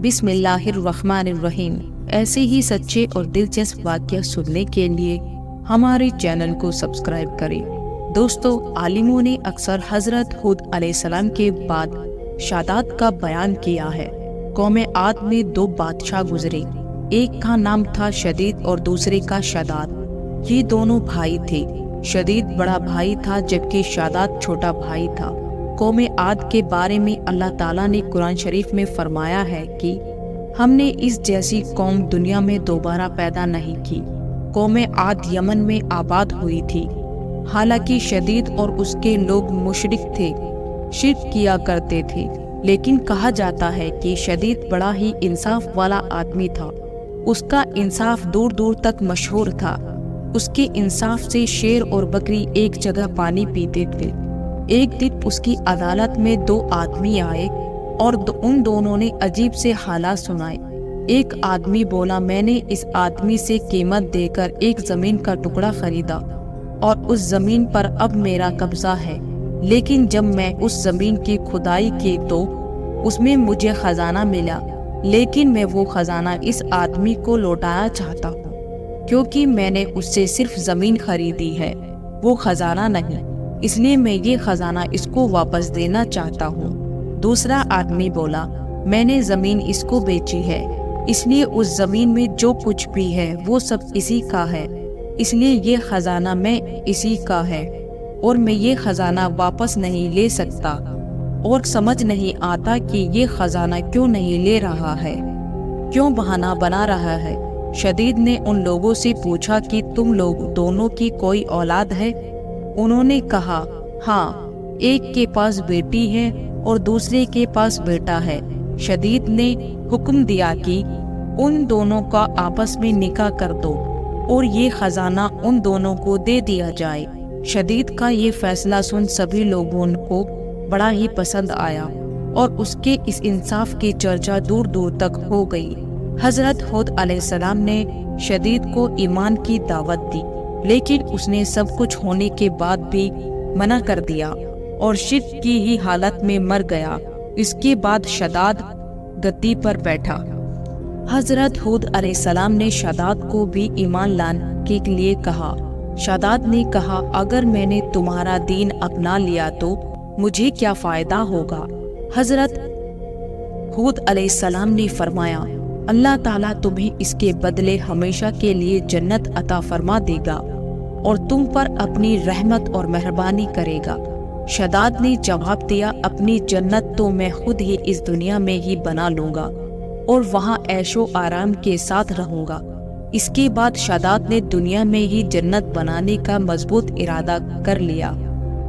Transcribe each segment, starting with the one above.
بسم اللہ الرحمن الرحیم۔ ایسے ہی سچے اور دلچسپ واقعہ سننے کے لیے ہمارے چینل کو سبسکرائب کریں۔ دوستو، عالموں نے اکثر حضرت ہود علیہ السلام کے بعد شاداد کا بیان کیا ہے۔ قوم عاد میں 2 بادشاہ گزرے، ایک کا نام تھا شدید اور دوسرے کا شداد۔ یہ دونوں بھائی تھے۔ شدید بڑا بھائی تھا جبکہ شداد چھوٹا بھائی تھا۔ قوم عاد کے بارے میں اللہ تعالیٰ نے قرآن شریف میں فرمایا ہے کہ ہم نے اس جیسی قوم دنیا میں دوبارہ پیدا نہیں کی۔ قوم عاد یمن میں آباد ہوئی تھی۔ حالانکہ شدید اور اس کے لوگ مشرک تھے، شرک کیا کرتے تھے، لیکن کہا جاتا ہے کہ شدید بڑا ہی انصاف والا آدمی تھا۔ اس کا انصاف دور دور تک مشہور تھا۔ اس کے انصاف سے شیر اور بکری ایک جگہ پانی پیتے تھے۔ ایک دن اس کی عدالت میں 2 آدمی آئے اور ان دونوں نے عجیب سے حالات سنائے۔ ایک آدمی بولا، میں نے اس آدمی سے قیمت دے کر ایک زمین کا ٹکڑا خریدا اور اس زمین پر اب میرا قبضہ ہے، لیکن جب میں اس زمین کی کھدائی کی تو اس میں مجھے خزانہ ملا، لیکن میں وہ خزانہ اس آدمی کو لوٹانا چاہتا ہوں، کیونکہ میں نے اس سے صرف زمین خریدی ہے، وہ خزانہ نہیں، اس لیے میں یہ خزانہ اس کو واپس دینا چاہتا ہوں۔ دوسرا آدمی بولا، میں نے زمین اس کو بیچی ہے، اس لیے اس زمین میں جو کچھ بھی ہے وہ سب اسی کا ہے، اس لیے یہ خزانہ میں اسی کا ہے اور میں یہ خزانہ واپس نہیں لے سکتا، اور سمجھ نہیں آتا کہ یہ خزانہ کیوں نہیں لے رہا ہے، کیوں بہانہ بنا رہا ہے۔ شدید نے ان لوگوں سے پوچھا کہ تم لوگ دونوں کی کوئی اولاد ہے؟ انہوں نے کہا، ہاں، ایک کے پاس بیٹی ہے اور دوسرے کے پاس بیٹا ہے۔ شدید نے حکم دیا کہ ان دونوں کا آپس میں نکاح کر دو اور یہ خزانہ ان دونوں کو دے دیا جائے۔ شدید کا یہ فیصلہ سن سبھی لوگوں کو بڑا ہی پسند آیا اور اس کے اس انصاف کی چرچا دور دور تک ہو گئی۔ حضرت ہود علیہ السلام نے شدید کو ایمان کی دعوت دی، لیکن اس نے سب کچھ ہونے کے بعد بھی منع کر دیا اور شرک کی ہی حالت میں مر گیا۔ اس کے بعد شداد گدی پر بیٹھا۔ حضرت ہود علیہ السلام نے شداد کو بھی ایمان لانے کے لیے کہا۔ شداد نے کہا، اگر میں نے تمہارا دین اپنا لیا تو مجھے کیا فائدہ ہوگا؟ حضرت ہود علیہ السلام نے فرمایا، اللہ تعالیٰ تمہیں اس کے بدلے ہمیشہ کے لیے جنت عطا فرما دے گا اور تم پر اپنی رحمت اور مہربانی کرے گا۔ شداد نے جواب دیا، اپنی جنت تو میں خود ہی اس دنیا میں ہی بنا لوں گا اور وہاں عیش و آرام کے ساتھ رہوں گا۔ اس کے بعد شداد نے دنیا میں ہی جنت بنانے کا مضبوط ارادہ کر لیا۔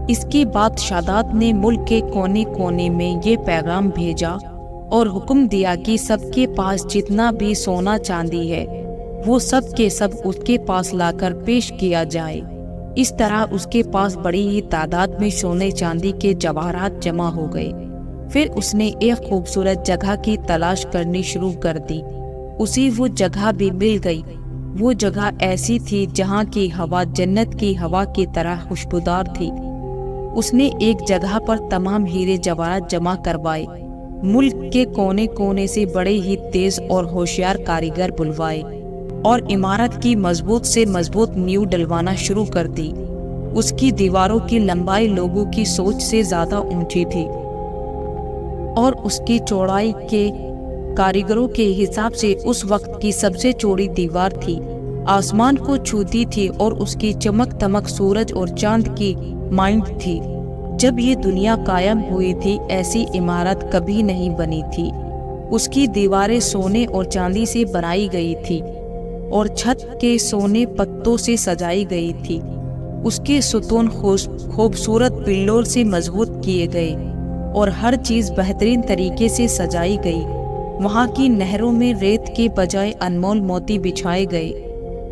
اس کے بعد شداد نے ملک کے کونے کونے میں یہ پیغام بھیجا اور حکم دیا کہ سب کے پاس جتنا بھی سونا چاندی ہے وہ سب کے سب اس کے پاس لا کر پیش کیا جائے۔ اس طرح اس کے پاس بڑی ہی تعداد میں سونے چاندی کے جواہرات جمع ہو گئے۔ پھر اس نے ایک خوبصورت جگہ کی تلاش کرنی شروع کر دی۔ اسے وہ جگہ بھی مل گئی۔ وہ جگہ ایسی تھی جہاں کی ہوا جنت کی ہوا کی طرح خوشبودار تھی۔ اس نے ایک جگہ پر تمام ہیرے جواہرات جمع کروائے۔ ملک کے کونے کونے سے بڑے ہی تیز اور ہوشیار کاریگر بلوائے اور عمارت کی مضبوط سے مضبوط نیو ڈلوانا شروع کر دی۔ اس کی دیواروں کی لمبائی لوگوں کی سوچ سے زیادہ اونچی تھی اور اس کی چوڑائی کے کاریگروں کے حساب سے اس وقت کی سب سے چوڑی دیوار تھی۔ آسمان کو چھوتی تھی اور اس کی چمک دمک سورج اور چاند کی مانند تھی۔ جب یہ دنیا قائم ہوئی تھی ایسی عمارت کبھی نہیں بنی تھی۔ اس کی دیواریں سونے اور چاندی سے بنائی گئی تھی اور چھت کے سونے پتوں سے سجائی گئی تھی۔ اس کے ستون خوبصورت پلوں سے مضبوط کیے گئے اور ہر چیز بہترین طریقے سے سجائی گئی۔ وہاں کی نہروں میں ریت کے بجائے انمول موتی بچھائے گئے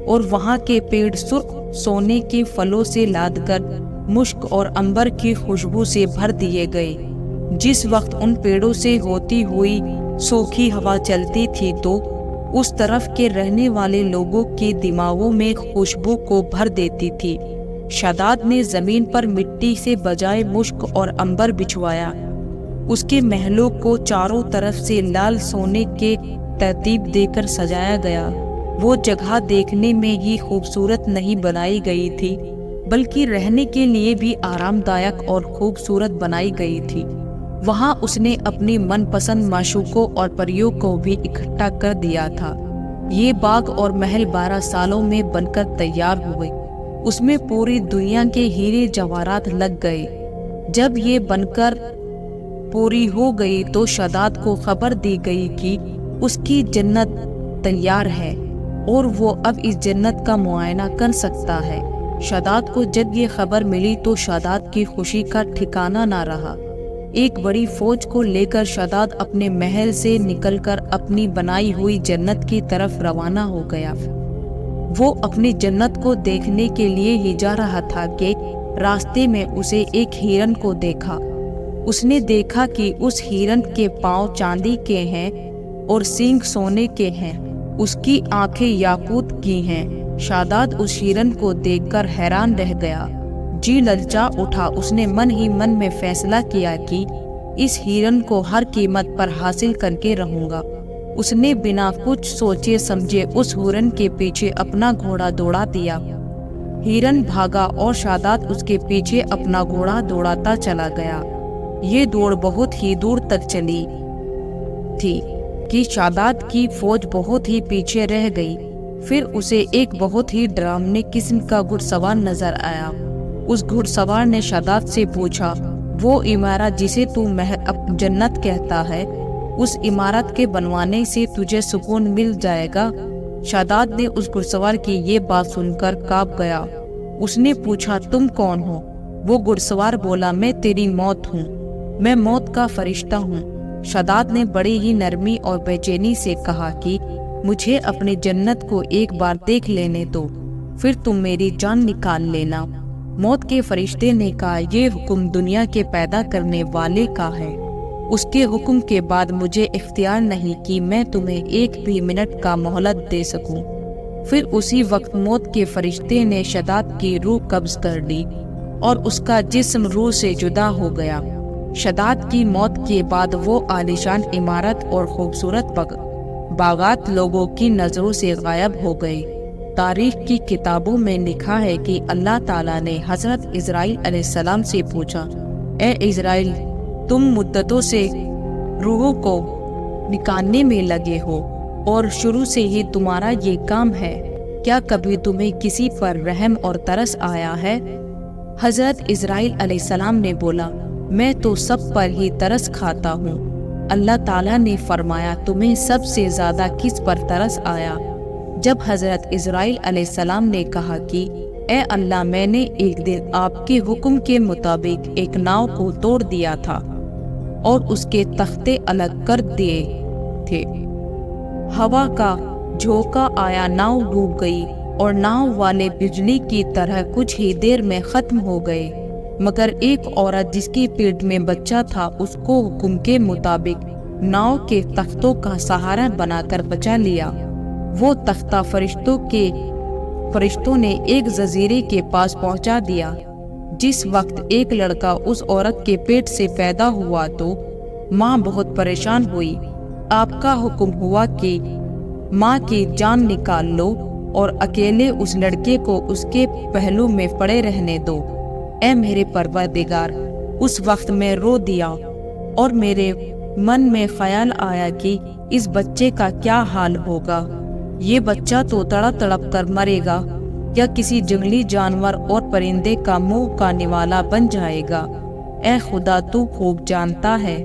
اور وہاں کے پیڑ سرخ سونے کے پھلوں سے لاد کر مشک اور عنبر کی خوشبو سے بھر دیے گئے۔ جس وقت ان پیڑوں سے ہوتی ہوئی سوکھی ہوا چلتی تھی تو اس طرف کے رہنے والے لوگوں کے دماغوں میں خوشبو کو بھر دیتی تھی۔ شداد نے زمین پر مٹی سے بجائے مشک اور عنبر بچھوایا۔ اس کے محلوں کو چاروں طرف سے لال سونے کے ترتیب دے کر سجایا گیا۔ وہ جگہ دیکھنے میں ہی خوبصورت نہیں بنائی گئی تھی بلکہ رہنے کے لیے بھی آرام دائق اور خوبصورت بنائی گئی تھی۔ وہاں اس نے اپنی من پسند معشوقوں اور پریوں کو بھی اکٹھا کر دیا تھا۔ یہ باغ اور محل 12 سالوں میں بن کر تیار ہوئے۔ اس میں پوری دنیا کے ہیرے جواہرات لگ گئے۔ جب یہ بن کر پوری ہو گئی تو شاداد کو خبر دی گئی کہ اس کی جنت تیار ہے اور وہ اب اس جنت کا معائنہ کر سکتا ہے۔ شاداد کو جب یہ خبر ملی تو شاداد کی خوشی کا ٹھکانہ نہ رہا۔ ایک بڑی فوج کو لے کر شاداد اپنے محل سے نکل کر اپنی بنائی ہوئی جنت کی طرف روانہ ہو گیا۔ وہ اپنی جنت کو دیکھنے کے لیے ہی جا رہا تھا کہ راستے میں اسے ایک ہرن کو دیکھا۔ اس نے دیکھا کہ اس ہرن کے پاؤں چاندی کے ہیں اور سینگ سونے کے ہیں، اس کی آنکھیں یاقوت کی ہیں۔ شاداد اس ہرن کو دیکھ کر حیران رہ گیا، جی للچا اٹھا۔ اس نے من ہی من میں فیصلہ کیا کہ اس ہرن کو ہر قیمت پر حاصل کر کے رہوں گا۔ اس نے بنا کچھ سوچے سمجھے اس ہرن کے پیچھے اپنا گھوڑا دوڑا دیا۔ ہرن بھاگا اور شاداد اس کے پیچھے اپنا گھوڑا دوڑاتا چلا گیا۔ یہ دوڑ بہت ہی دور تک چلی تھی کہ شاداد کی فوج بہت ہی پیچھے رہ گئی۔ پھر اسے ایک بہت ہی ڈراونے قسم کا گھڑ سوار نظر آیا۔ اس گھڑ سوار نے شاداد سے پوچھا، وہ عمارت جسے تو محل جنت کہتا ہے، اس عمارت کے بنوانے سے تجھے سکون مل جائے گا؟ شاداد نے اس گھڑ سوار کی یہ بات سن کر کانپ گیا۔ اس نے پوچھا، تم کون ہو؟ وہ گھڑ سوار بولا، میں تیری موت ہوں، میں موت کا فرشتہ ہوں۔ شاداد نے بڑی ہی نرمی اور بے چینی سے کہا کہ مجھے اپنی جنت کو ایک بار دیکھ لینے دو، پھر تم میری جان نکال لینا۔ موت کے فرشتے نے کہا، یہ حکم دنیا کے پیدا کرنے والے کا ہے، اس کے حکم کے بعد مجھے اختیار نہیں کہ میں تمہیں ایک بھی منٹ کا مہلت دے سکوں۔ پھر اسی وقت موت کے فرشتے نے شاداد کی روح قبض کر لی اور اس کا جسم روح سے جدا ہو گیا۔ شاداد کی موت کے بعد وہ عالیشان عمارت اور خوبصورت باغات لوگوں کی نظروں سے غائب ہو گئے۔ تاریخ کی کتابوں میں لکھا ہے کہ اللہ تعالیٰ نے حضرت اسرائیل علیہ السلام سے پوچھا، اے اسرائیل، تم مدتوں سے روحوں کو نکالنے میں لگے ہو اور شروع سے ہی تمہارا یہ کام ہے، کیا کبھی تمہیں کسی پر رحم اور ترس آیا ہے؟ حضرت اسرائیل علیہ السلام نے بولا، میں تو سب پر ہی ترس کھاتا ہوں۔ اللہ تعالیٰ نے فرمایا، تمہیں سب سے زیادہ کس پر ترس آیا؟ جب حضرت اسرائیل علیہ السلام نے کہا کہ اے اللہ، میں نے ایک دن آپ کے حکم کے مطابق ایک ناؤ کو توڑ دیا تھا اور اس کے تختے الگ کر دیے تھے۔ ہوا کا جھونکا آیا، ناؤ ڈوب گئی اور ناؤ والے بجلی کی طرح کچھ ہی دیر میں ختم ہو گئے، مگر ایک عورت جس کی پیٹ میں بچہ تھا اس کو حکم کے مطابق ناؤ کے تختوں کا سہارا بنا کر بچا لیا۔ وہ تختہ فرشتوں نے ایک جزیرے کے پاس پہنچا دیا۔ جس وقت ایک لڑکا اس عورت کے پیٹ سے پیدا ہوا تو ماں بہت پریشان ہوئی۔ آپ کا حکم ہوا کہ ماں کی جان نکال لو اور اکیلے اس لڑکے کو اس کے پہلو میں پڑے رہنے دو۔ اے میرے پروردگار، اس وقت میں رو دیا اور میرے من میں خیال آیا کہ اس بچے کا کیا حال ہوگا۔ یہ بچہ تو تڑپ تڑپ کر مرے گا یا کسی جنگلی جانور اور پرندے کا منہ کا نوالا بن جائے گا۔ اے خدا، تو خوب جانتا ہے،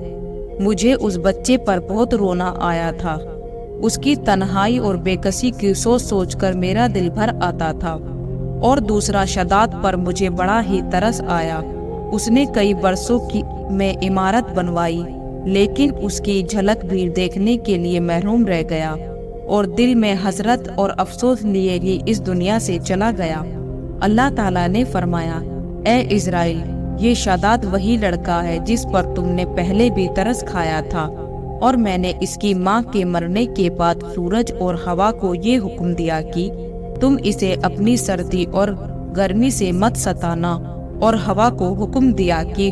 مجھے اس بچے پر بہت رونا آیا تھا۔ اس کی تنہائی اور بے کسی کی سوچ سوچ کر میرا دل بھر آتا تھا۔ اور دوسرا، شاداد پر مجھے بڑا ہی ترس آیا۔ اس نے کئی برسوں میں عمارت بنوائی، لیکن اس کی جھلک بھی دیکھنے کے لیے محروم رہ گیا اور دل میں حسرت اور افسوس لیے ہی اس دنیا سے چلا گیا۔ اللہ تعالیٰ نے فرمایا، اے اسرائیل، یہ شاداد وہی لڑکا ہے جس پر تم نے پہلے بھی ترس کھایا تھا، اور میں نے اس کی ماں کے مرنے کے بعد سورج اور ہوا کو یہ حکم دیا کہ تم اسے اپنی سردی اور گرمی سے مت ستانا، اور ہوا کو حکم دیا کہ